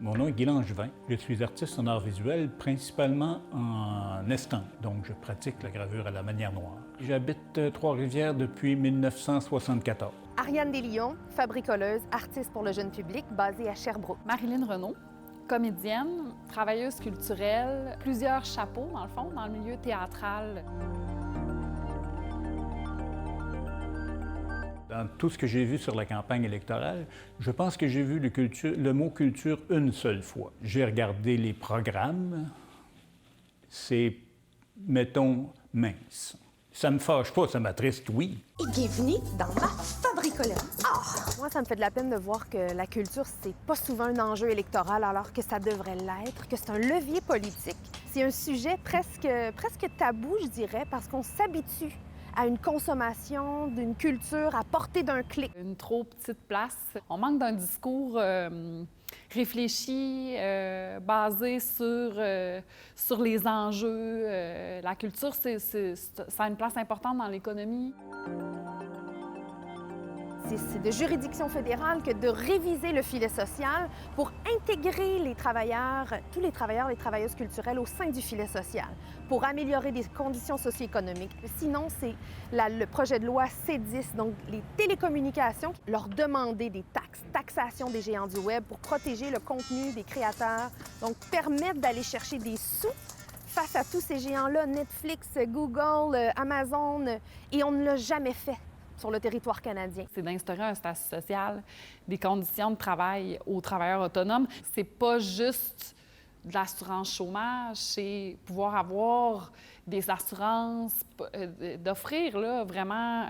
Mon nom est Guy Langevin. Je suis artiste en art visuel, principalement en estampes, donc je pratique la gravure à la manière noire. J'habite Trois-Rivières depuis 1974. Ariane Deslions, fabricoleuse, artiste pour le jeune public, basée à Sherbrooke. Marilyn Renaud, comédienne, travailleuse culturelle, plusieurs chapeaux, dans le fond, dans le milieu théâtral. Dans tout ce que j'ai vu sur la campagne électorale, je pense que j'ai vu le mot culture une seule fois. J'ai regardé les programmes, c'est, mettons, mince. Ça me fâche pas, ça m'attriste, oui. Et bienvenue dans ma fabricoleuse. Moi, ça me fait de la peine de voir que la culture, c'est pas souvent un enjeu électoral alors que ça devrait l'être, que c'est un levier politique. C'est un sujet presque tabou, je dirais, parce qu'on s'habitue à une consommation d'une culture à portée d'un clic. Une trop petite place. On manque d'un discours réfléchi, basé sur les enjeux. La culture, ça a une place importante dans l'économie. C'est de juridiction fédérale que de réviser le filet social pour intégrer les travailleurs, tous les travailleurs et les travailleuses culturelles au sein du filet social, pour améliorer des conditions socio-économiques. Sinon, c'est le projet de loi C10, donc les télécommunications, leur demander des taxes, taxation des géants du Web pour protéger le contenu des créateurs, donc permettre d'aller chercher des sous face à tous ces géants-là, Netflix, Google, Amazon, et on ne l'a jamais fait sur le territoire canadien. C'est d'instaurer un statut social, des conditions de travail aux travailleurs autonomes. C'est pas juste de l'assurance chômage, c'est pouvoir avoir des assurances, d'offrir là, vraiment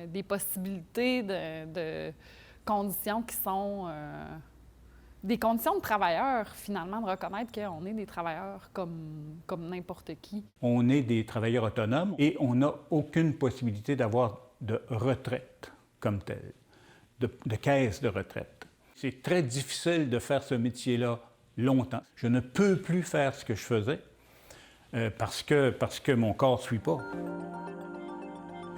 des possibilités de conditions qui sont des conditions de travailleurs, finalement, de reconnaître qu'on est des travailleurs comme n'importe qui. On est des travailleurs autonomes et on n'a aucune possibilité d'avoir de retraite comme telle, de caisse de retraite. C'est très difficile de faire ce métier-là longtemps. Je ne peux plus faire ce que je faisais parce que mon corps ne suit pas.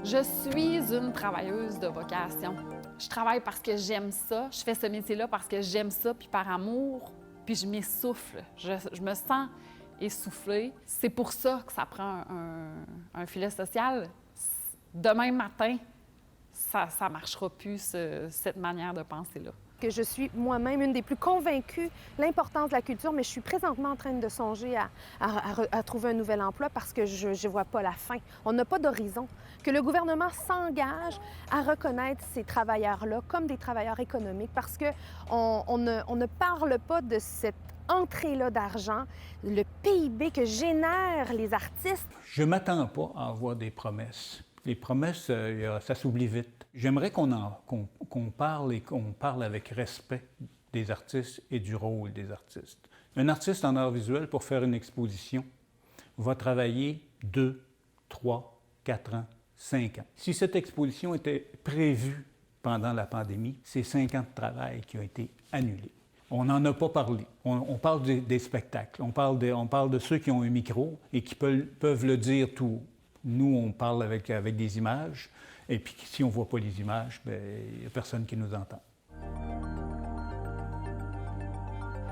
Je suis une travailleuse de vocation. Je travaille parce que j'aime ça. Je fais ce métier-là parce que j'aime ça, puis par amour, puis je m'essouffle. Je me sens essoufflée. C'est pour ça que ça prend un filet social. Demain matin, ça ne marchera plus, cette manière de penser-là. Que je suis moi-même une des plus convaincues de l'importance de la culture, mais je suis présentement en train de songer à trouver un nouvel emploi parce que je ne vois pas la fin. On n'a pas d'horizon. Que le gouvernement s'engage à reconnaître ces travailleurs-là comme des travailleurs économiques parce qu'on ne parle pas de cette entrée-là d'argent, le PIB que génèrent les artistes. Je ne m'attends pas à avoir des promesses. Les promesses, ça s'oublie vite. J'aimerais qu'on parle et qu'on parle avec respect des artistes et du rôle des artistes. Un artiste en art visuel, pour faire une exposition, va travailler 2, 3, 4 ans, 5 ans. Si cette exposition était prévue pendant la pandémie, c'est 5 ans de travail qui ont été annulés. On n'en a pas parlé. On parle des spectacles. On parle de ceux qui ont un micro et qui peuvent le dire tout haut. Nous, on parle avec des images, et puis si on ne voit pas les images, bien, il n'y a personne qui nous entend.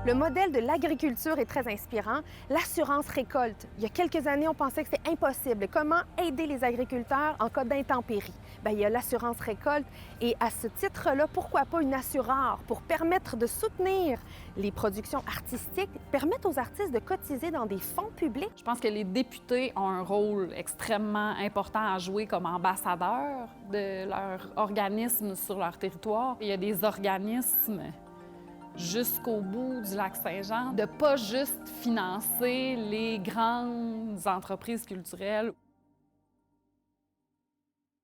Le modèle de l'agriculture est très inspirant. L'assurance récolte. Il y a quelques années, on pensait que c'était impossible. Comment aider les agriculteurs en cas d'intempérie? Bien, il y a l'assurance récolte. Et à ce titre-là, pourquoi pas une assureur pour permettre de soutenir les productions artistiques, permettre aux artistes de cotiser dans des fonds publics? Je pense que les députés ont un rôle extrêmement important à jouer comme ambassadeurs de leur organisme sur leur territoire. Il y a des organismes jusqu'au bout du lac Saint-Jean, de pas juste financer les grandes entreprises culturelles.